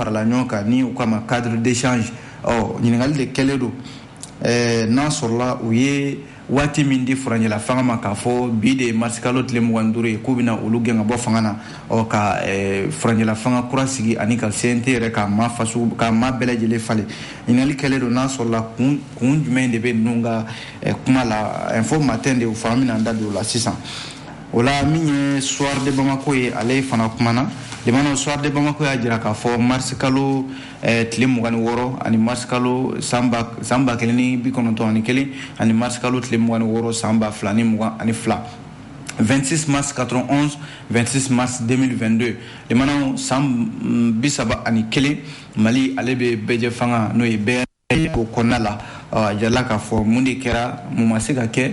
farala ɲɔgɔn kan ni u kama cadre d'échange ɲininkali de kɛlen don n'a sɔrɔla u ye waati min di furanjɛla fanga ma k'a fɔ bi de mars kalo tile 25 ye k'u bɛna olu gɛn ka bɔ fanga na ka furanjɛla fanga kura sigi ani ka CNT yɛrɛ ka maa bɛɛ lajɛlen falen ɲininkali kɛlen don n'a sɔrɔla kun jumɛn de bɛ ninnu ka kuma la info matin de fanga bɛna an da don o la sisan o la min ye soir de Bamako ye ale fana kumana limana soir de Bamako y'a jira k'a fɔ mars kalo tile 26 ani mars kalo sanba 1991 ani mars kalo tile 26 sanba 2022 26 mars 91 26 mars 2022 limana san 31 Mali ale bɛ bɛjɛ fanga n'o ye bɛɛ ko kɔnɔna la jala k'a fɔ mun de kɛra mun ma se ka kɛ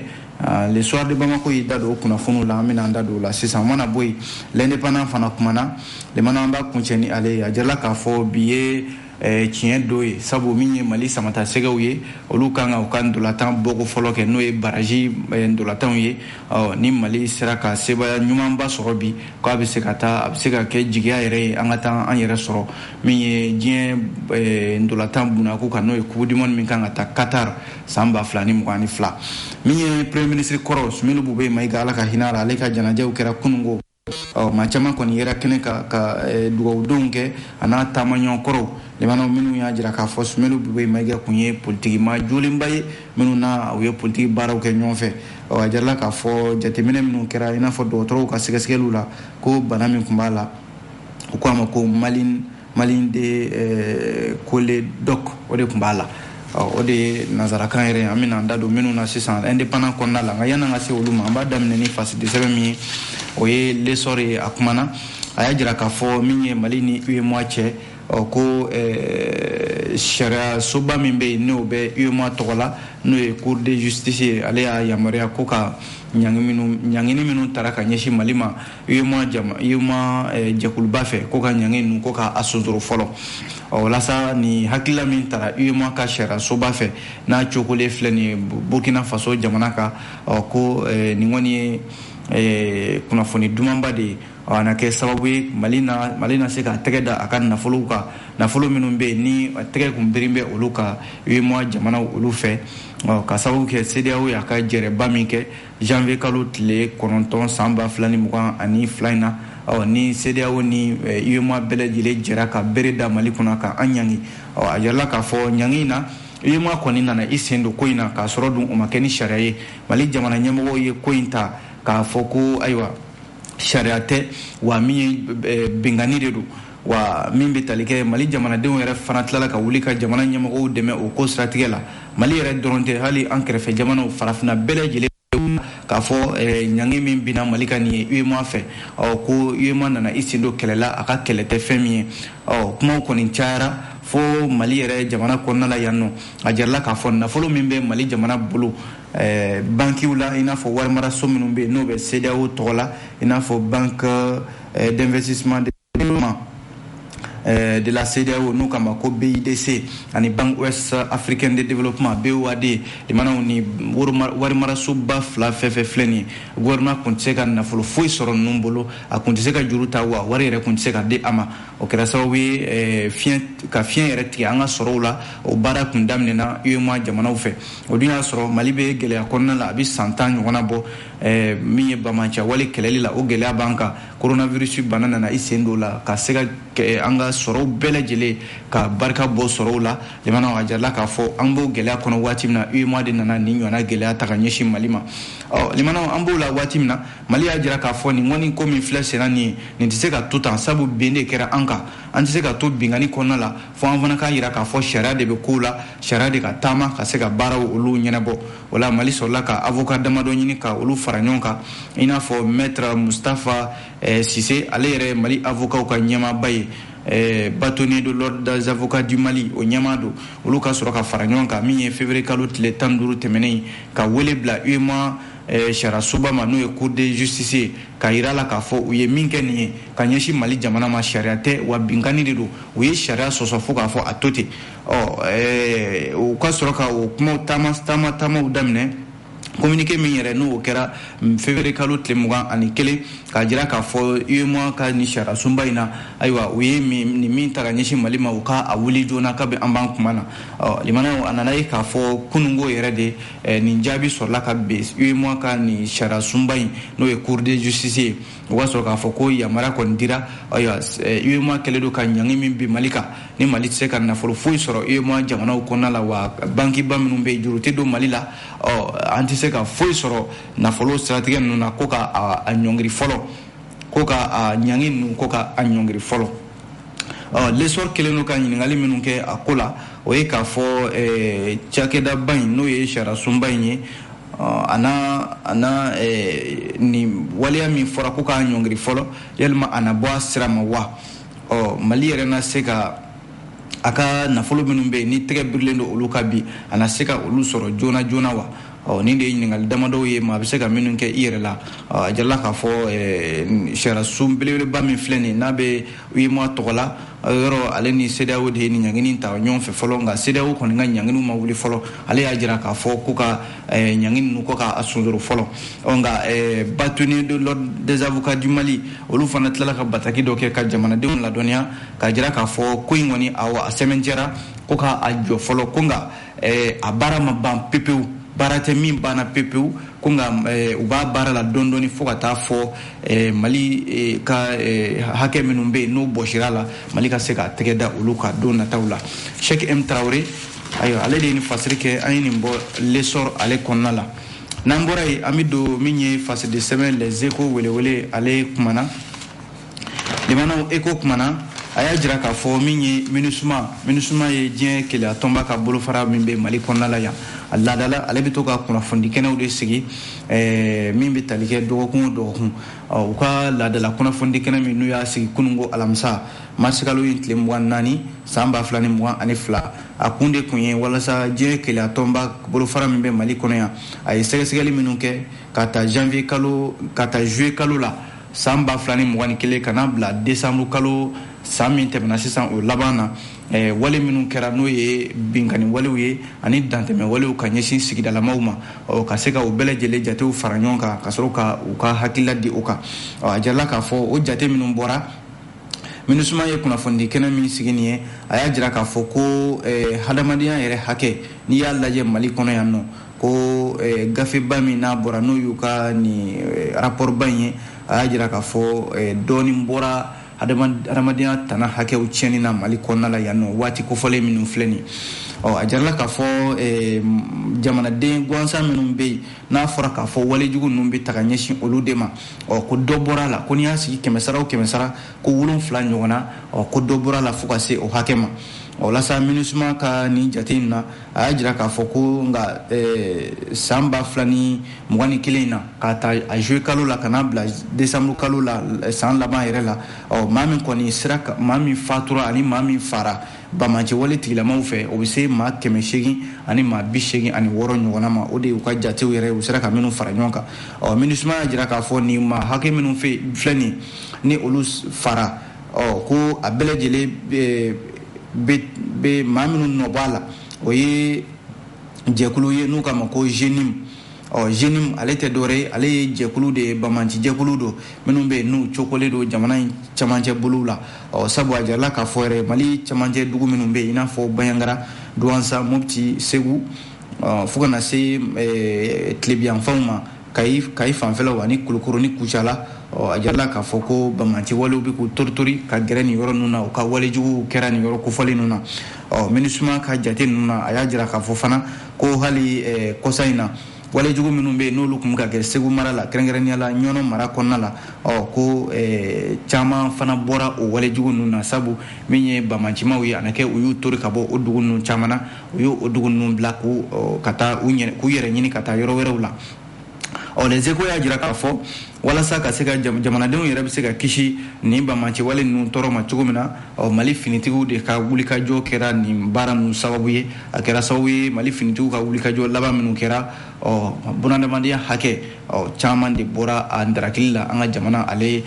le soir de Bamako yi da do kunnafoniw la an bɛna an da don la sisan mana boyi l'indépendant fana kumana le mana an b'a kuncɛ ni ale a jala k'a fɔ bi ye tiɲɛ do ye sabu min ye Mali samata sɛgɛw ye olu kan ka u ka ndolatan bɔko fɔlɔ kɛ n'o ye baraji ndolatanw ye ni Mali sera ka sebaya ɲumanba sɔrɔ bi k'a bɛ se ka kɛ jigiya yɛrɛ ye an ka taa an yɛrɛ sɔrɔ min ye diɲɛ ndolatan bunako kan n'o ye coupe du monde min kan ka taa Qatar san 2022 min ye premier ministre kɔrɔ Sumelu Bube Mayiga Ala ka hinɛ la ale ka janajaw kɛra kunungo maa caman kɔni yɛrɛ kɛnɛ ka dugawudenw kɛ a n'a taamaɲɔgɔn kɔrɔw limanaw minnu y'a jira k'a fɔ Sumelu Bube Mayiga kun ye politiki maa jolenba ye minnu na u ye politiki baaraw kɛ ɲɔgɔn fɛ a jarala k'a fɔ jateminɛ minnu kɛra i n'a fɔ dɔgɔtɔrɔw ka sɛgɛsɛgɛliw la ko bana min tun b'a la u ko a ma ko malin de kole doc o de tun b'a la o de ye nazarakan yɛrɛ an bɛna an da don minnu na sisan indépendant kɔnɔna la nka yan'an ka se olu ma an b'a daminɛ ni fasidi sɛbɛn min ye o ye l'essor ye a kumana a y'a jira k'a fɔ min ye Mali ni UEMOA cɛ ko sariya soba min bɛ yen n'o bɛ UEMOA tɔgɔ la n'o ye cour de justice ye ale y'a yamaruya ko ka ɲangini minnu taara ka ɲɛsin Mali ma UEMOA jɛkuluba fɛ ko ka ɲangini ninnu ko k'a sonsoro fɔlɔ walasa ni hakilila min taara UEMOA ka sariya soba fɛ n'a cokolen filɛ nin ye Burkina Faso jamana kan ko nin kɔni ye kunnafoni dumanba de ye na kɛ sababu ye Mali na se ka tɛgɛ da a ka nafolo kan nafolo minnu bɛ yen ni tɛgɛ kun biri bɛ olu ka UEMOA jamanaw olu fɛ ka sababu kɛ CEDEAO y'a ka jɛrɛba min kɛ janvier kalo tile 9 san 2022 in na ni CEDEAO ni UEMOA bɛɛ lajɛlen jɛra ka bere da Mali kɔnɔ ka an ɲangi a yɛrɛla k'a fɔ ɲangi in na UEMOA kɔni nana i sen don ko in na k'a sɔrɔ dun o ma kɛ ni sariya ye Mali jamana ɲɛmɔgɔw ye ko in ta k'a fɔ ko ayiwa sariya tɛ wa min ye bengani de don wa min bɛ tali kɛ Mali jamanadenw yɛrɛ fana tilala ka wuli ka jamana ɲɛmɔgɔw dɛmɛ o ko siratigɛ la Mali yɛrɛ dɔrɔn tɛ hali an kɛrɛfɛ jamanaw farafinna bɛɛ lajɛlen k'a fɔ ɲangi min bina Mali ka nin ye UEMOA fɛ ko UEMOA nana i sen don kɛlɛ la a ka kɛlɛ tɛ fɛn min ye kumaw kɔni cayara fo Mali yɛrɛ jamana kɔnɔna la yan nɔ a jarala k'a fɔ nafolo min bɛ Mali jamana bolo bankiw la i n'a fɔ warimaraso minnu bɛ yen n'o bɛ CEDEAO tɔgɔ la i n'a fɔ banque d'investissement de développement de la CEDEAO n'u kama ko BIDC ani Banque Ouest Africaine de Développement BOAD limanaw ni warimarasoba fila fɛn filɛ nin ye gouvernement kun tɛ se ka nafolo foyi sɔrɔ ninnu bolo a kun tɛ se ka juru ta wa wari yɛrɛ kun tɛ se ka di a ma o kɛra sababu ye ka fiɲɛ yɛrɛ tigɛ an ka sɔrɔw la o baara kun daminɛna UEMOA jamanaw fɛ o dun y'a sɔrɔ Mali bɛ gɛlɛya kɔnɔna la a bɛ san 10 ɲɔgɔnna bɔ min ye bamaca wale kɛlɛli la o gɛlɛya b'an kan coronavirus bana nana i sen don la ka se ka an ka sɔrɔw bɛɛ lajɛlen ka barika bɔ sɔrɔw la jamana a jarala k'a fɔ an b'o gɛlɛya kɔnɔ waati min na UEMOA de nana nin ɲɔgɔnna gɛlɛya ta ka ɲɛsin Mali ma limanaw an b'o la waati min na Mali y'a jira k'a fɔ nin kɔni ko min filɛ senna nin tɛ se ka to tan sabu ben de kɛra an kan an tɛ se ka to bingani kɔnɔna la fo an fana k'a jira k'a fɔ sariya de bɛ kow la sariya de ka taama ka se ka baaraw olu ɲɛnabɔ o la Mali sɔrɔla ka avocat damadɔ ɲini ka olu fara ɲɔgɔn kan i n'a fɔ maître Mustafa Cissé ale yɛrɛ Mali avocatw ka ɲɛmaaba ye bâtonnier de l'ordre des avocats du Mali o ɲɛmaa don olu ka sɔrɔ ka fara ɲɔgɔn kan min ye février kalo tile 15 tɛmɛnen ka wele bila UEMOA sariya soba ma n'o ye cour de justice ye ka yira la k'a fɔ u ye min kɛ nin ye ka ɲɛsin Mali jamana ma sariya tɛ wa binkani de don u ye sariya sɔsɔ fo k'a fɔ a to ten u ka sɔrɔ ka o kumaw taamaw daminɛ communiqué min yɛrɛ n'o kɛra février kalo tile 21 k'a jira k'a fɔ UEMOA ka ni sariya sunba in na ayiwa u ye ni min ta ka ɲɛsin Mali ma u ka a wuli joona kabi an b'an kuma na limanaw a nana ye k'a fɔ kunungo yɛrɛ de nin jaabi sɔrɔla ka bɛn UEMOA ka ni sariya sunba in n'o ye Cour de justice ye u b'a sɔrɔ k'a fɔ ko yamaruya kɔni dira ayiwa UEMOA kɛlen don ka ɲangi min bi Mali kan ni Mali tɛ se ka nafolo foyi sɔrɔ UEMOA jamanaw kɔnɔna la wa bankiba minnu bɛ yen juru tɛ don Mali la an tɛ se ka foyi sɔrɔ nafolo siratigɛ ninnu na ko ka a ɲɔngiri fɔlɔ ko ka a ɲangi ninnu ko ka a ɲɔngiri fɔlɔ l'essor kelen don ka ɲininkali minnu kɛ a ko la o ye k'a fɔ cakɛdaba in n'o ye sariya sunba in ye ana ni waleya min fɔra ko k'a ɲɔngiri fɔlɔ yalima a na bɔ a sira ma wa Mali yɛrɛ na se ka a ka nafolo minnu bɛ yen ni tɛgɛ birilen don olu ka bi a na se ka olu sɔrɔ joona joona wa nin de ye ɲininkali damadɔw ye maa bɛ se ka minnu kɛ i yɛrɛ la a jarala k'a fɔ sariya sun belebeleba min filɛ nin n'a bɛ UEMOA tɔgɔ la yɔrɔ ale ni CEDEAO de ye nin ɲangini ta ɲɔgɔn fɛ fɔlɔ nka CEDEAO kɔni ka ɲanginiw ma wuli fɔlɔ ale y'a jira k'a fɔ ko ka ɲangini ninnu ko k'a sunjoro fɔlɔ nka bâtonnier de l'ordre des avocats du Mali olu fana tilala ka bataki dɔ kɛ ka jamanadenw ladɔnniya k'a jira k'a fɔ ko in kɔni a sɛbɛntiyara ko k'a jɔ fɔlɔ ko nka a baara ma ban pepewu baara tɛ min banna pepewu ko nka u b'a baara la dɔɔni dɔɔni fo ka taa fɔ Mali ka hakɛ minnu bɛ yen n'o bɔsira la Mali ka se ka tɛgɛ da olu ka don nataw la Cheikh M Traoré ayiwa ale de ye nin fasiri kɛ an ye nin bɔ l'essor ale kɔnɔna la n'an bɔra yen an bɛ don min ye fasidi sɛbɛn les échos welewele ale kumana limanaw Echo kumana a y'a jira k'a fɔ min ye MINUSMA ye diɲɛ keleya tɔnba ka bolofara min bɛ Mali kɔnɔna la yan a laadala ale bɛ to ka kunnafoni kɛnɛw de sigi min bɛ tali kɛ dɔgɔkun o dɔgɔkun u ka laadala kunnafoni kɛnɛ min n'u y'a sigi kunungo alamisa marisi kalo in tile 24 san 2022 a kun de kun ye walasa diɲɛ keleya tɔnba bolofara min bɛ Mali kɔnɔ yan a ye sɛgɛsɛgɛli minnu kɛ ka taa juillet kalo la san 2021 ka n'a bila décembre kalo san min tɛmɛna sisan o laban na wale minnu kɛra n'o ye binkani walew ye ani dantɛmɛ walew ka ɲɛsin sigidalamaw ma ka se ka o bɛɛ lajɛlen jatew fara ɲɔgɔn kan ka sɔrɔ ka u ka hakilila di o kan a jarala k'a fɔ o jate minnu bɔra MINUSMA ye kunnafoni kɛnɛ min sigi nin ye a y'a jira k'a fɔ ko hadamadenya yɛrɛ hakɛ n'i y'a lajɛ Mali kɔnɔ yan nɔ ko gafeba min n'a bɔra n'o y'u ka ni rapportba in ye a y'a jira k'a fɔ dɔɔni bɔra adamadenya tana hakɛw tiɲɛni na Mali kɔnɔna la yan nɔ waati kofɔlen minnu filɛ nin a jarala k'a fɔ jamanaden gansan minnu bɛ yen n'a fɔra k'a fɔ walejugu ninnu bɛ ta ka ɲɛsin olu de ma ko dɔ bɔra la ko n'i y'a sigi 100 sara o 100 sara ko 7 ɲɔgɔn na ko dɔ bɔra la fo ka se o hakɛ ma walasa MINUSMA ka ni jate in na a y'a jira k'a fɔ ko nka san 2021 in na k'a ta a juillet kalo la ka n'a bila décembre kalo la san laban yɛrɛ la maa min kɔni sera maa min fatura ani maa min fara bamacɛ wale tigilamaw fɛ o bɛ se maa 800 ani maa 86 ɲɔgɔnna ma o de y'u ka jatew yɛrɛ u sera ka minnu fara ɲɔgɔn kan MINUSMA y'a jira k'a fɔ nin maa hakɛ minnu filɛ nin ni olu fara ko a bɛɛ lajɛlen bɛ maa minnu nɔ bɔ a la o ye jɛkulu ye n'u k'a ma ko JENIM JENIM ale tɛ dɔwɛrɛ ye ale ye jɛkulu de ye bamaci jɛkulu don minnu bɛ yen n'u cokolen don jamana in camancɛ bolow la sabu a jarala k'a fɔ yɛrɛ Mali camancɛ dugu minnu bɛ yen i n'a fɔ Baɲangara Douentza Mopti Segu fo ka na se tilebiyanfanw ma Kayi fanfɛlaw ani Kulukoro ni Kucala a jarala k'a fɔ ko bamaci walew bɛ k'u toritori ka gɛrɛ nin yɔrɔ ninnu na u ka walejuguw kɛra nin yɔrɔ kofɔlen ninnu na MINUSMA ka jate ninnu na a y'a jira k'a fɔ fana ko hali kɔsa in na walejugu minnu bɛ yen n'olu tun bɛ ka kɛ Segu mara la kɛrɛnkɛrɛnnenya la ɲɔnɔ mara kɔnɔna la ko caman fana bɔra o walejugu ninnu na sabu min ye bamacimaw ye a na kɛ u y'u tori ka bɔ o dugu ninnu caman na u y'o dugu ninnu bila k'u yɛrɛ ɲini ka taa yɔrɔ wɛrɛw la les Échos y'a jira k'a fɔ walasa ka se ka jamanadenw yɛrɛ bɛ se ka kisi nin bamaci wale ninnu tɔɔrɔ ma cogo min na Mali finitigiw de ka wulikajɔ kɛra nin baara ninnu sababu ye a kɛra sababu ye Mali finitigiw ka wulikajɔ laban minnu kɛra bunadamadenya hakɛ caman de bɔra a ndarakili la an ka jamana ale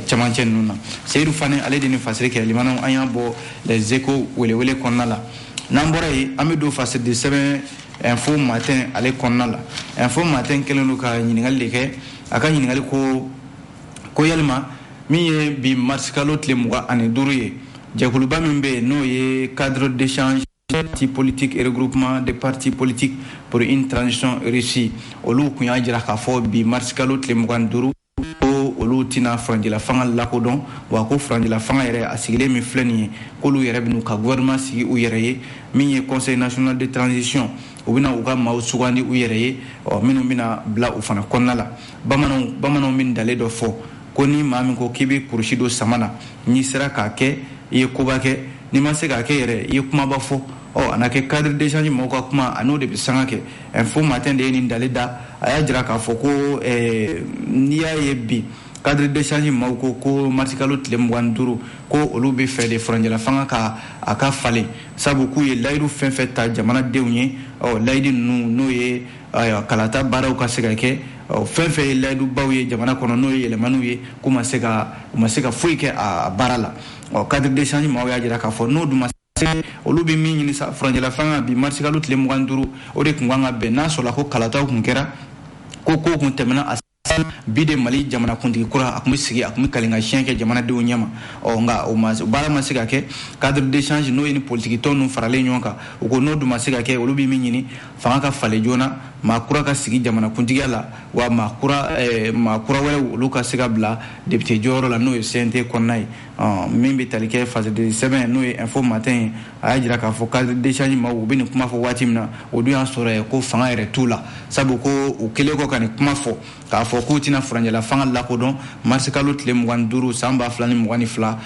camancɛ ninnu na Seyidu Fane ale de ni fasiri kɛ limanaw an y'a bɔ les Échos welewele kɔnɔna la n'an bɔra yen an bɛ don fasidi sɛbɛn info matin ale konna la info matin kelenu ka ɲininkali de kɛ a ka ɲininkali ko yalima min ye bi marsikalo tile 25 ye jɛkuluba min bɛ n'o ye cadre d'échange parti politique et regroupement des partis politiques pour une transition réussie olu kun y'a jira k'a fɔ bi marsikalo tile 25 ko olu tina faranjila fanga lakodɔn wa ko faranjila fanga yɛrɛ a sigilen min filɛ nin ye k'olu yɛrɛ bɛn'u ka gouvernement sigi u yɛrɛ ye min ye conseil national de transition u bɛna u ka maaw sugandi u yɛrɛ ye minnu bɛna bila u fana kɔnɔna la bamananw min dalen dɔ fɔ ko ni maa min ko k'i bɛ kurusi don sama na n'i sera k'a kɛ i ye koba kɛ n'i ma se k'a kɛ yɛrɛ i ye kumaba fɔ a na kɛ cadre d'échange mɔgɔw ka kuma a n'o de bɛ sanga kɛ info matin de ye nin dalen da a y'a jira k'a fɔ ko n'i y'a ye bi cadre d'échange mɔgɔw ko marsikalo tile 25 ko olu bɛ fɛ de faranjila fanga ka a ka falen sabu k'u ye layidu fɛn fɛn ta jamanadenw ye layidu ninnu n'o ye kalata baaraw ka se ka kɛ fɛn fɛn ye layidubaw ye jamana kɔnɔ n'o ye yɛlɛmaniw ye k'u ma se ka foyi kɛ a baara la cadre d'échange mɔgɔw y'a jira k'a fɔ n'o dun ma olu bɛ min ɲini sa faranjila fanga bi marsikalo tile 25 o de kun kan ka bɛn n'a sɔrɔla ko kalataw kun kɛra ko kun tɛmɛna a bi de Mali jamana kuntigi kura a kun bɛ sigi a kun bɛ kalinka siɲɛ kɛ jamanadenw ɲɛma nka o baara ma se ka kɛ cadre d'échange n'o ye ni politiki tɔn ninnu faralen ɲɔgɔn kan u ko n'o dun ma se ka kɛ olu bɛ min ɲini fanga ka falen joona maa kura ka sigi jamana kuntigiya la wa maa kura wɛrɛ olu ka se ka bila député jɔyɔrɔ la n'o ye CNT kɔnɔna ye min bɛ tali kɛ fasadeli sɛbɛn n'o ye info matin ye a y'a jira k'a fɔ cadre d'échange ma u bɛ nin kuma fɔ waati min na o dun y'a sɔrɔ ko fanga yɛrɛ t'u la sabu ko u kɛlen kɔ ka nin kuma fɔ k'a fɔ k'u tɛna faranjila fanga lakodɔn marsikalo tile 25 san 2022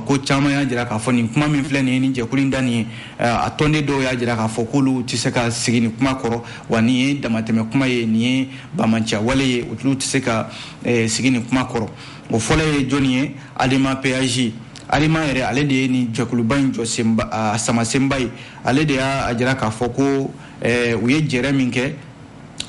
ko caman y'a jira k'a fɔ nin kuma min filɛ nin ye nin jɛkulu in da nin ye a tɔnden dɔw y'a jira k'a fɔ k'olu tɛ se ka sigi nin kuma kɔrɔ wa nin ye damatɛmɛ kuma ye nin ye bamanciya wale ye olu tɛ se ka sigi nin kuma kɔrɔ o fɔlɔ ye jɔnni ye Adama PAJ Adama yɛrɛ ale de ye nin jɛkuluba in jɔ sama senba ye ale de y'a jira k'a fɔ ko u ye jɛrɛ min kɛ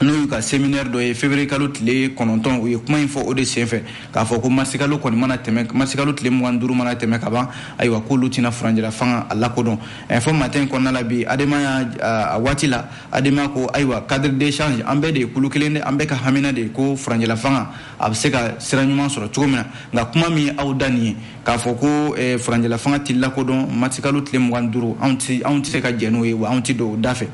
n'o y'u ka séminaire dɔ ye février kalo tile 9 u ye kuma in fɔ o de senfɛ k'a fɔ ko marsikalo kɔni mana tɛmɛ marsikalo tile 25 mana tɛmɛ ka ban ayiwa k'olu tɛna faranjila fanga a lakodɔn info matin kɔnɔna la bi Adama a waati la Adama ko ayiwa cadre d'échange an bɛɛ de ye kulu kelen de an bɛɛ ka hamina de ko faranjila fanga a bɛ se ka sira ɲuman sɔrɔ cogo min na nka kuma min ye aw da nin ye k'a fɔ ko faranjila fanga tɛ lakodɔn marsikalo tile 25 anw tɛ se ka jɛ n'o ye wa anw tɛ don o da fɛ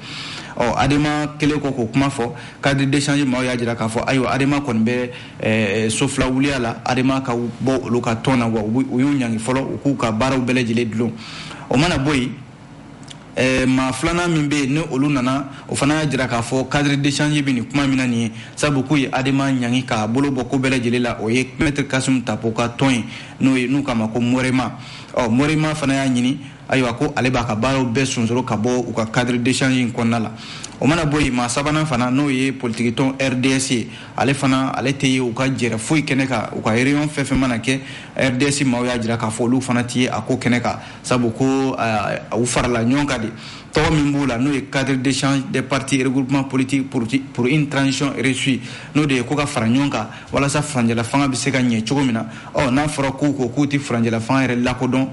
Adama kelen k'o kuma fɔ cadre d'échange maaw y'a jira k'a fɔ ayiwa Adama kɔni bɛ sofila wuliya la Adama ka bɔ olu ka tɔn na wa u y'u ɲangi fɔlɔ u k'u ka baaraw bɛɛ lajɛlen dulon o mana bɔ yen maa filanan min bɛ yen ni olu nana o fana y'a jira k'a fɔ cadre d'échange bɛ nin kuma min na nin ye sabu k'u ye Adama ɲangi k'a bolo bɔ ko bɛɛ lajɛlen la o ye maître Kasum Tapo ka tɔn ye n'u k'a ma ko Morema Morema fana y'a ɲini ayiwa ko ale b'a ka baaraw bɛɛ sonsoro ka bɔ u ka cadre d'échange in kɔnɔna la o mana bɔ yen maa sabanan fana n'o ye politiki tɔn RDS ye ale tɛ ye u ka jɛrɛ foyi kɛnɛ kan u ka réunion fɛn fɛn mana kɛ RDS maaw y'a jira k'a fɔ olu fana tɛ ye a ko kɛnɛ kan sabu ko u farala ɲɔgɔn kan de tɔgɔ min b'u la n'o ye cadre d'échange des partis et regroupements politiques pour une transition réussie n'o de ye ko ka fara ɲɔgɔn kan walasa faranjila fanga bɛ se ka ɲɛ cogo min na n'a fɔra k'u tɛ faranjila fanga yɛrɛ lakodɔn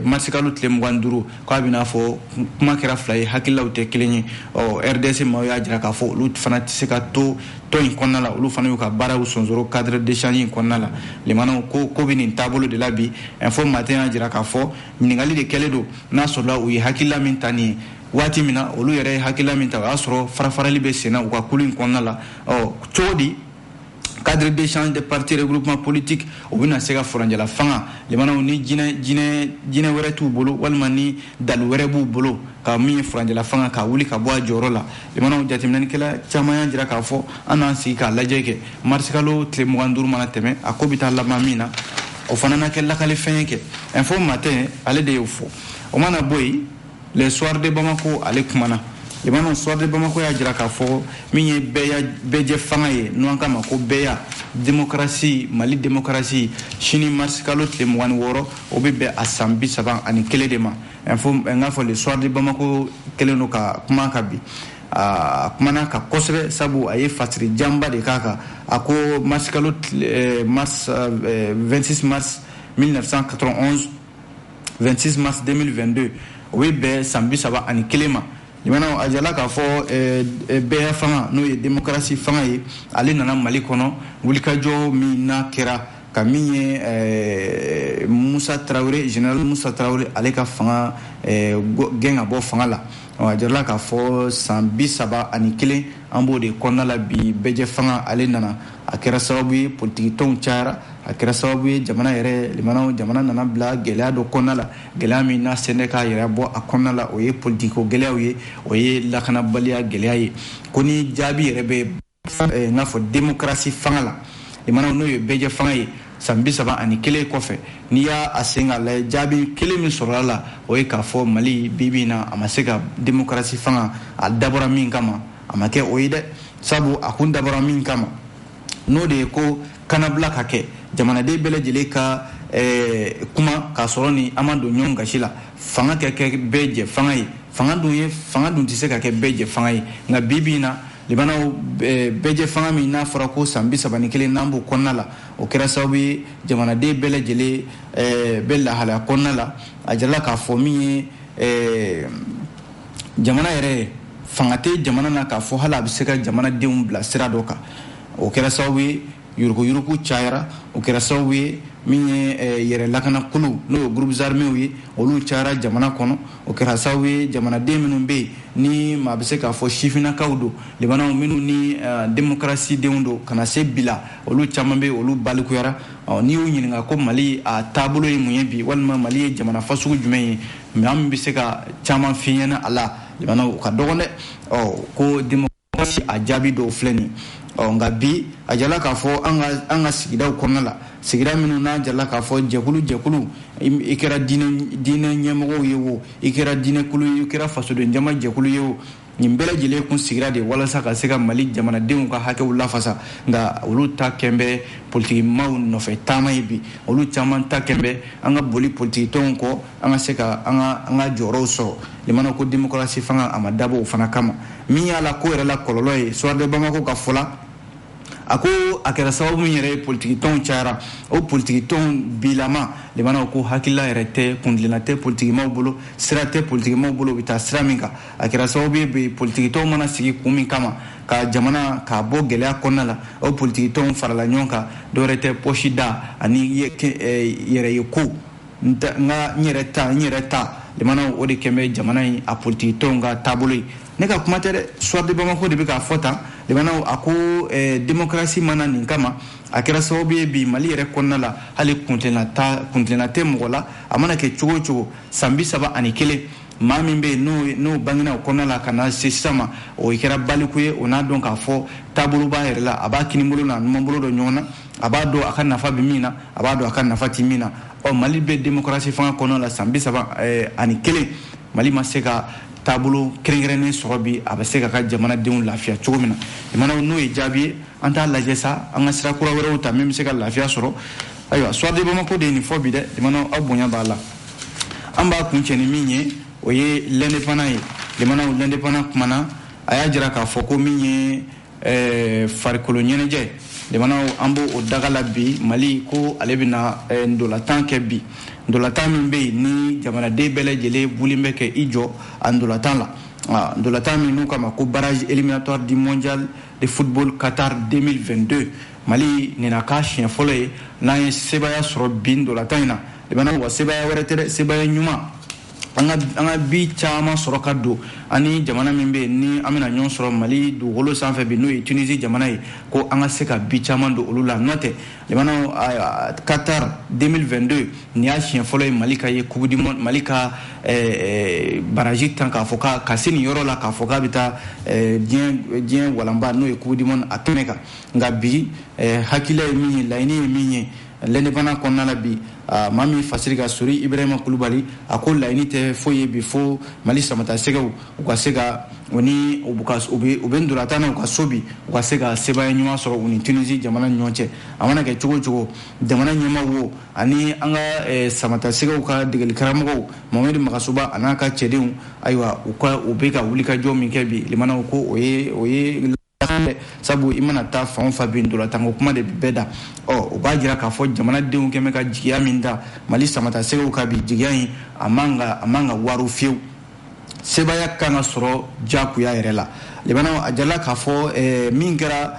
marsikalo tile 25 k'a bɛna fɔ kuma kɛra fila ye hakililaw tɛ kelen ye RDS maaw y'a jira k'a fɔ olu fana tɛ se ka to tɔn in kɔnɔna la olu fana y'u ka baaraw sonsoro cadre d'échange in kɔnɔna la limanaw ko bɛ nin taabolo de la bi info matin y'a jira k'a fɔ ɲininkali de kɛlen don n'a sɔrɔla u ye hakilila min ta nin ye waati min na olu yɛrɛ ye hakilila min ta o y'a sɔrɔ farafarali bɛ senna u ka kulu in kɔnɔna la cogo di cadre d'échange des partis regroupement politique o bɛna se ka faranjila fanga limanaw ni jinɛ wɛrɛ t'u bolo walima ni dalu wɛrɛ b'u bolo ka min ye faranjila fanga ka wuli ka bɔ a jɔyɔrɔ la limanaw jateminɛlikɛla caman y'a jira k'a fɔ an n'an sigi k'a lajɛ kɛ marsikalo tile 25 mana tɛmɛ a ko bɛ taa laban min na o fana na kɛ lakalifɛn ye kɛ info matin ale de y'o fɔ o mana bɔ yen le soir de Bamako ale kumana limanaw soir de Bamako y'a jira k'a fɔ min ye bɛɛjɛ fanga ye n'o an k'a ma ko bɛɛya démocratie Mali démocratie sini marsikalo tile 26 o bɛ bɛn a san 31 de ma info n k'a fɔ le soir de Bamako kelen don ka kuma ka bi a kumana ka kosɛbɛ sabu a ye fasiri janba de k'a kan a ko marsikalo 26 mars 1991 26 mars 2022 o bɛ bɛn san 31 ma limana ajala ka fo be fanga no ye démocratie fanga ye ale nana Mali kono wulikajo min na kera ka min ye Moussa Traoré général Moussa Traoré ale ka fanga genga bo fanga la ajala ka fo san 31 an b'o de kɔnɔna la bi bɛjɛ fanga ale nana a kɛra sababu ye politiki tɔnw cayara a kɛra sababu ye jamana yɛrɛ limanaw jamana nana bila gɛlɛya dɔ kɔnɔna la gɛlɛya min n'a sɛnɛ k'a yɛrɛ bɔ a kɔnɔna la o ye politiko gɛlɛyaw ye o ye lakanabaliya gɛlɛya ye ko ni jaabi yɛrɛ bɛ n k'a fɔ démocratie fanga la limanaw n'o ye bɛjɛ fanga ye san 31 kɔfɛ n'i y'a sen k'a lajɛ jaabi kelen min sɔrɔla la o ye k'a fɔ Mali bibi na a ma se ka démocratie fanga a dabɔra min kama a ma kɛ o ye dɛ sabu a kun dabɔra min kama n'o de ye ko kanabila ka kɛ jamanaden bɛɛ lajɛlen ka kuma k'a sɔrɔ ni an ma don ɲɔgɔn gasi la fanga ka kɛ bɛɛ jɛ fanga ye fanga dun tɛ se ka kɛ bɛɛ jɛ fanga ye nka bibi na libanaw bɛɛ jɛ fanga min n'a fɔra ko san 31 n'an b'o kɔnɔna la o kɛra sababu ye jamanaden bɛɛ lajɛlen bɛ lahalaya kɔnɔna la a jirala k'a fɔ min ye jamana yɛrɛ fanga tɛ jamana na k'a fɔ hali a bɛ se ka jamanadenw bila sira dɔ kan o kɛra sababu ye yuruku cayara o kɛra sababu ye min ye yɛrɛ lakana kulu n'o ye groupes armés ye olu cayara jamana kɔnɔ o kɛra sababu ye jamanaden minnu bɛ yen ni maa bɛ se k'a fɔ sifinnakaw don libanaw minnu ni démocratie denw don kana se bila olu caman bɛ olu balikuyara n'i y'u ɲininka ko Mali a taabolo ye mun ye bi walima Mali ye jamana fasugu jumɛn ye mais an bɛ se ka caman f'i ɲɛna a la libanaw ka dɔgɔn dɛ ko démocratie a jaabi dɔw filɛ nin nka bi a jala k'a fɔ an ka sigidaw kɔnɔna la sigida minnu n'a jala k'a fɔ jɛkulu i kɛra diinɛ ɲɛmɔgɔw ye o i kɛra diinɛkulu ye i kɛra fasoden jama jɛkulu ye o nin bɛɛ lajɛlen kun sigira de walasa ka se ka Mali jamanadenw ka hakɛw lafasa nka olu ta kɛn bɛ politikimaw nɔfɛ taama ye bi olu caman ta kɛn bɛ an ka boli politikitɔnw kɔ an ka se ka an ka jɔyɔrɔw sɔrɔ limana ko démocratie fanga a ma dabɔ o fana kama min y'a la ko yɛrɛ la kɔlɔlɔ ye Soir de Bamako ka fɔ la a ko a kɛra sababu min yɛrɛ ye politikitɔnw cayara o politikitɔnw bilama limana ko hakilila yɛrɛ tɛ kundilenna tɛ politikimaw bolo sira tɛ politikimaw bolo u bɛ taa sira min kan a kɛra sababu ye bi politikitɔnw mana sigi kun min kama ka jamana k'a bɔ gɛlɛya kɔnɔna la o politikitɔnw farala ɲɔgɔn kan dɔwɛrɛ tɛ poche da ani yɛrɛ ye ko n yɛrɛ ta limana o de kɛn bɛ jamana in a politikitɔnw ka taabolo ye ne ka kuma tɛ dɛ Soir de Bamako de bɛ k'a fɔ tan limanaw a ko démocratie mana nin kama a kɛra sababu ye bi Mali yɛrɛ kɔnɔna la hali kuntilenna tɛ mɔgɔ la a mana kɛ cogo o cogo san 31 maa min bɛ yen n'o bangena o kɔnɔna la ka na se sisan ma o kɛra baliku ye o n'a dɔn k'a fɔ taabolo b'a yɛrɛ la a b'a kinibolo n'a numanbolo dɔ ɲɔgɔn na a b'a dɔn a ka nafa bɛ min na a b'a dɔn a ka nafa tɛ min na Mali bɛ démocratie fanga kɔnɔna la san 31 Mali ma se ka taabolo kɛrɛnkɛrɛnnen sɔrɔ bi a bɛ se ka jamanadenw lafiya cogo min na limanaw n'o ye jaabi ye an t'a lajɛ sa an ka sira kura wɛrɛw ta min bɛ se ka lafiya sɔrɔ ayiwa Soir de Bamako de ye nin fɔ bi dɛ limanaw aw bonya b'a la an b'a kun cɛ ni min ye o ye l'indépendant ye limanaw l'indépendant kumana a y'a jira k'a fɔ ko min ye farikolo ɲɛnajɛ limanaw an b'o daga la bi Mali ko ale bɛna ndolatan kɛ bi ndolatan min bɛ yen ni jamanaden bɛɛ lajɛlen wulilen bɛ kɛ i jɔ a ndolatan la ndolatan min n'u kama ko barrage éliminatoire du mondial de football Qatar 2022 Mali nin na k'a siɲɛ fɔlɔ ye n'an ye sebaya sɔrɔ bi ndolatan in na limanaw wa sebaya wɛrɛ tɛ dɛ sebaya ɲuman an ka bi caman sɔrɔ ka don ani jamana min bɛ yen ni an bɛna ɲɔgɔn sɔrɔ Mali dugukolo sanfɛ bi n'o ye Tunisie jamana ye ko an ka se ka bi caman don olu la n'o tɛ limanaw Qatar 2022 nin y'a siɲɛ fɔlɔ ye Mali ka ye Coupe du Monde Mali ka baraji tan k'a fɔ ka se nin yɔrɔ la k'a fɔ k'a bɛ taa diɲɛ walanba n'o ye Coupe du Monde a kɛnɛ kan nka bi hakilila ye min ye laɲini ye min ye l'indépendant kɔnɔna la bi maa min fasiri ka Sori Ibrahima Kulubali a ko laɲini tɛ foyi ye bi fo Mali samata sɛgɛw u ka se ka u bɛ ndolatan na u ka so bi u ka se ka sebaya ɲuman sɔrɔ u ni Tunisie jamana ni ɲɔgɔn cɛ a mana kɛ cogo o cogo jamana ɲɛmaaw ani an ka samata sɛgɛw ka degeli karamɔgɔw Mamadu Magasuba a n'a ka cɛdenw ayiwa u bɛ ka wulikajɔ min kɛ bi limanaw ko o ye sabu i mana taa fan o fan bɛ ndolatan ko kuma de bɛɛ da o b'a jira k'a fɔ jamanadenw kɛn bɛ ka jigiya min da Mali samata sɛgɛw ka bi jigiya in a man ka wari fiyewu sebaya kan ka sɔrɔ jakuya yɛrɛ la limana a jala k'a fɔ min kɛra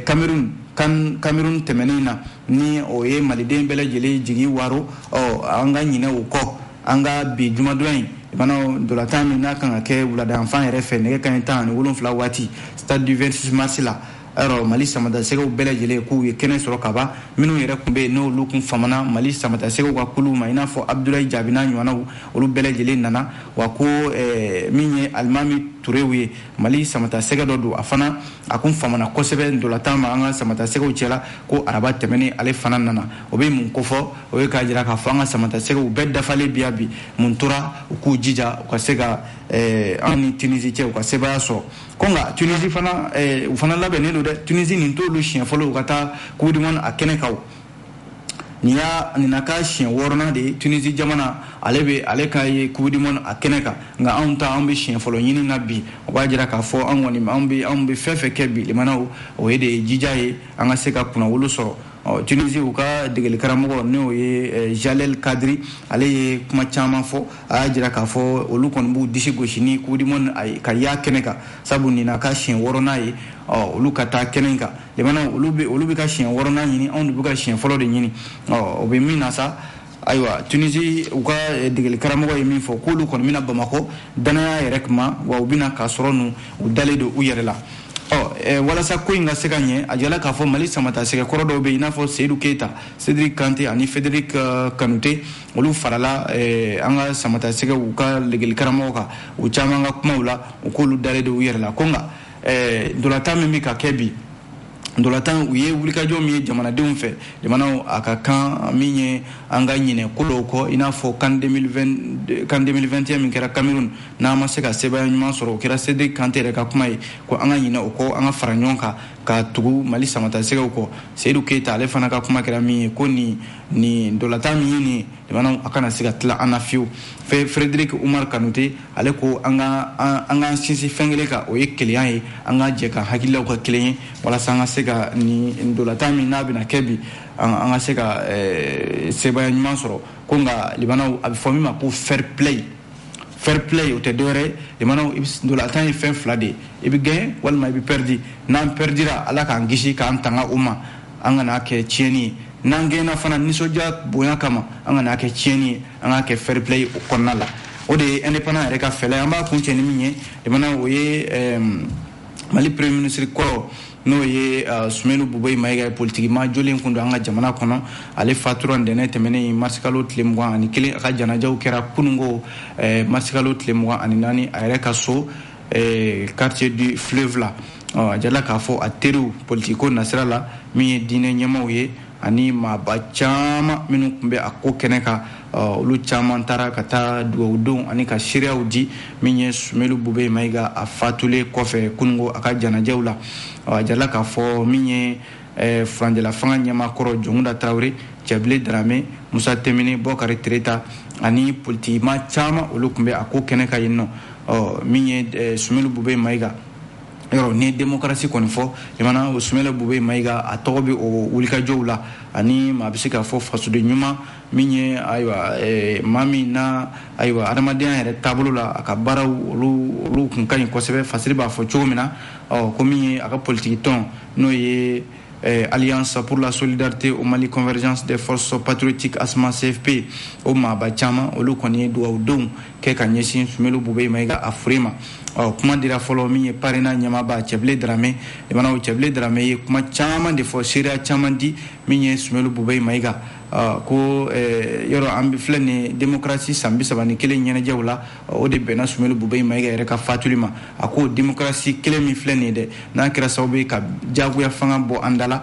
Cameroun tɛmɛnen na ni o ye maliden bɛɛ lajɛlen jigi waro an ka ɲinɛ o kɔ an ka bi jumadon in limana dolatan min n'a kan ka kɛ wuladanfan yɛrɛ fɛ nɛgɛ kanɲɛ 17 waati stade du 26 mars la Mali samadasɛgɛw bɛɛ lajɛlen k'u ye kɛnɛ sɔrɔ ka ban minnu yɛrɛ kun bɛ yen n'olu kun famana Mali samadasɛgɛw ka kulu ma i n'a fɔ Abdoulaye Jaabi n'a ɲɔgɔnnaw olu bɛɛ lajɛlen nana wa ko min ye Alimami Turew ye Mali samadasɛgɛ dɔ don a fana a kun famana kosɛbɛ ndolatan ma an ka samadasɛgɛw cɛla ko araba tɛmɛnen ale fana nana o bɛ mun kofɔ o ye k'a jira k'a fɔ an ka samadasɛgɛw bɛɛ dafalen bi mun tora u k'u jija u ka se ka an ni Tunisie cɛ u ka sebaya sɔrɔ ko nka Tunisie fana u fana labɛnnen don dɛ Tunisie nin t'olu siɲɛ fɔlɔ u ka taa Coupe du Monde a kɛnɛ kan nin na ka siɲɛ 6nan de ye Tunisie jamana ale ka ye Coupe du Monde a kɛnɛ kan nka anw bɛ siɲɛ fɔlɔ ɲini na bi o b'a jira k'a fɔ anw bɛ fɛn fɛn kɛ bi limanaw o ye de ye jija ye an ka se ka kunnawolo sɔrɔ Tunisie u ka degeli karamɔgɔ n'o ye Jalel Kadri ale ye kuma caman fɔ a y'a jira k'a fɔ olu kɔni b'u disi gosi ni Coupe du Monde ka y'a kɛnɛ kan sabu nin na ka siɲɛ 6nan ye olu ka taa kɛnɛ kan limana olu bɛ ka siɲɛ 6nan ɲini anw de bɛ ka siɲɛ fɔlɔ de ɲini o bɛ min na sa ayiwa Tunisie u ka degeli karamɔgɔ ye min fɔ k'olu kɔni bɛna Bamakɔ danaya yɛrɛ kuma wa u bɛna k'a sɔrɔ u dalen don u yɛrɛ la walasa ko in ka se ka ɲɛ a jala k'a fɔ Mali samadasɛgɛ kɔrɔ dɔw bɛ i n'a fɔ Seydou Keita Cédric Kanté ani Frédéric Kanouté olu farala an ka samadasɛgɛ u ka degeli karamɔgɔ kan u caman ka kumaw la u k'olu dalen don u yɛrɛ la ko nka dolatan min bɛ ka kɛ bi dolatan u ye wulikajɔ min ye jamanadenw fɛ jamanaw a ka kan min ye an ka ɲinɛ ko dɔw kɔ i n'a fɔ CAN 2021 min kɛra Cameroun n'an ma se ka sebaya ɲuman sɔrɔ o kɛra Cédric Kanté yɛrɛ ka kuma ye ko an ka ɲinɛ o kɔ an ka fara ɲɔgɔn kan ka tugu Mali samadasɛgɛw kɔ Seydou Keita ale fana ka kuma kɛra min ye ko nin dolatan min ye nin jamanaw a kana se ka tila an na fiyewu Frédéric Oumar Kanouté ale ko an ka sinsin fɛn kelen kan o ye kelenya ye an ka jɛ ka hakililaw ka kelen ye walasa an ka se ka nin dolatan min n'a bɛna kɛ bi an ka se ka sebaya ɲuman sɔrɔ ko nka limanaw a bɛ fɔ min ma ko fair play o tɛ dɔwɛrɛ limanaw dolatan ye fɛn fila de ye i bɛ gagner walima i bɛ perdre n'an perdira ala k'an kisi k'an tanga o ma an kana kɛ tiɲɛni ye n'an gagner fana nisɔndiya bonya kama an kana kɛ tiɲɛni ye an ka kɛ fair play o kɔnɔna la o de ye indépendant yɛrɛ ka fɛlɛ an b'a kuncɛ ni min ye limanaw o ye Mali premier ministre kɔrɔ n'o ye Sumeni Buboyi Mayiga politiki ma jɔlen kun don an ka jamana kɔnɔ ale fatura ntɛnɛn tɛmɛnen mars kalo tile 21 a ka janajaw kɛra kunungo mars kalo tile 24 a yɛrɛ ka so quartier du fleuve la a jala k'a fɔ a teriw politiko nasira la min ye diinɛ ɲɛmaw ye ani maaba caman minnu tun bɛ a ko kɛnɛ kan olu caman taara ka taa dugawudenw ani ka seereyaw di min ye Sumeni Buboyi Mayiga a fatulen kɔfɛ kunungo a ka janajaw la a jala k'a fɔ min ye furanjɛla fanga ɲɛmaakɔrɔ Jɔnkuda Tarawele Cɛbile Darame Musa Tɛmɛni Bɔkari Tireta ani politikima caman olu tun bɛ a ko kɛnɛ kan yen nɔ min ye Sumeni Buboyi Mayiga yɔrɔ ni démocratie kɔni fɔ jamana Sumeni Buboyi Mayiga a tɔgɔ bɛ o wulikajɔw la ani maa bɛ se k'a fɔ fasoden ɲuman min ye ayiwa maa min na ayiwa adamadenya yɛrɛ taabolo la a ka baaraw olu kun ka ɲi kosɛbɛ fasiri b'a fɔ cogo min na ko min ye a ka politiki tɔn n'o ye Alliance pour la solidarité au Mali convergence des forces patriotiques ASMA CFP o maaba caman olu kɔni ye dugawudenw kɛ ka ɲɛsin Sumeni Buboyi Mayiga a fure ma kuma dira fɔlɔ min ye parena ɲɛmaaba Cɛbile Darame jamanaw Cɛbile Darame ye kuma caman de fɔ seereya caman di min ye Sumeni Buboyi Mayiga ko yɔrɔ an filɛ nin démocratie san 31 ɲɛnajɛw la o de bɛnna Sumeni Buboyi Mayiga yɛrɛ ka fatuli ma a ko démocratie kelen min filɛ nin dɛ n'a kɛra sababu ye ka jagoya fanga bɔ an da la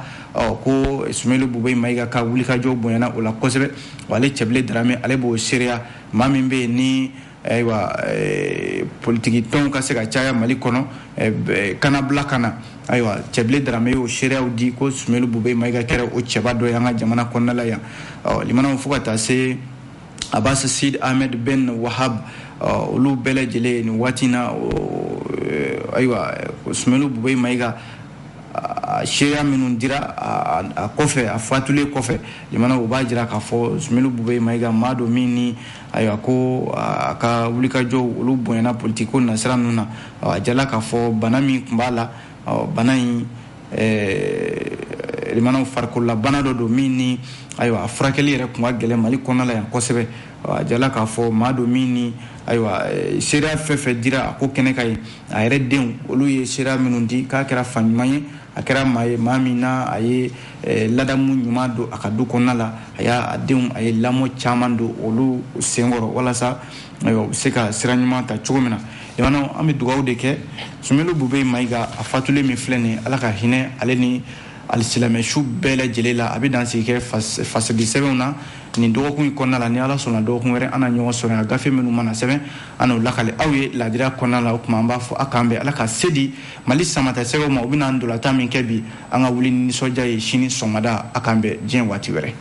ko Sumeni Buboyi Mayiga ka wulikajɔ bonyana o la kosɛbɛ ale Cɛbile Darame ale b'o seereya maa min bɛ yen ni ayiwa politiki tɔnw ka se ka caya Mali kɔnɔ kana bila kana ayiwa Cɛbile Darame y'o seereyaw di ko Sumeni Buboyi Mayiga kɛra o cɛba dɔ ye an ka jamana kɔnɔna la yan limanaw fo ka taa se Abbas Sid Ahmed Ben Wahab olu bɛɛ lajɛlen nin waati na ayiwa Sumeni Buboyi Mayiga seereya minnu dira a kɔfɛ a fatulen kɔfɛ limana u b'a jira k'a fɔ Sumayila Bube Mayiga maa dɔ min ni ayiwa ko a ka wulikajɔw olu bonyana politique ko nasira ninnu na a jala k'a fɔ bana min tun b'a la bana in limanaw farikolola bana dɔ don min ni ayiwa a furakɛli yɛrɛ tun ka gɛlɛn Mali kɔnɔna la yan kosɛbɛ a jala k'a fɔ maa dɔ min ni ayiwa seereya fɛn fɛn dira a ko kɛnɛ ka ye a yɛrɛ denw olu ye seereya minnu di k'a kɛra fa ɲuman ye a kɛra maa ye maa min na a ye ladamu ɲuman don a ka du kɔnɔna la a y'a denw a ye lamɔ caman don olu senkɔrɔ walasa ayiwa u bɛ se ka sira ɲuman ta cogo min na limanaw an bɛ dugawu de kɛ Sumayila Bube Mayiga a fatulen min filɛ nin ye Ala ka hinɛ ale ni alisilamɛsu bɛɛ lajɛlen la a bɛ dan sigi kɛ fasidi sɛbɛnw na nin dɔgɔkun in kɔnɔna la ni Ala sɔnna dɔgɔkun wɛrɛ an na ɲɔgɔn sɔrɔ yan gafe minnu mana sɛbɛn an n'o lakale aw ye ladiriya kɔnɔna la o tuma an b'a fɔ a k'an bɛn Ala ka se di Mali samata sɛbɛnw ma u bɛna ndolantan min kɛ bi an ka wuli ni nisɔndiya ye sini sɔgɔmada a k'an bɛn diɲɛ waati wɛrɛ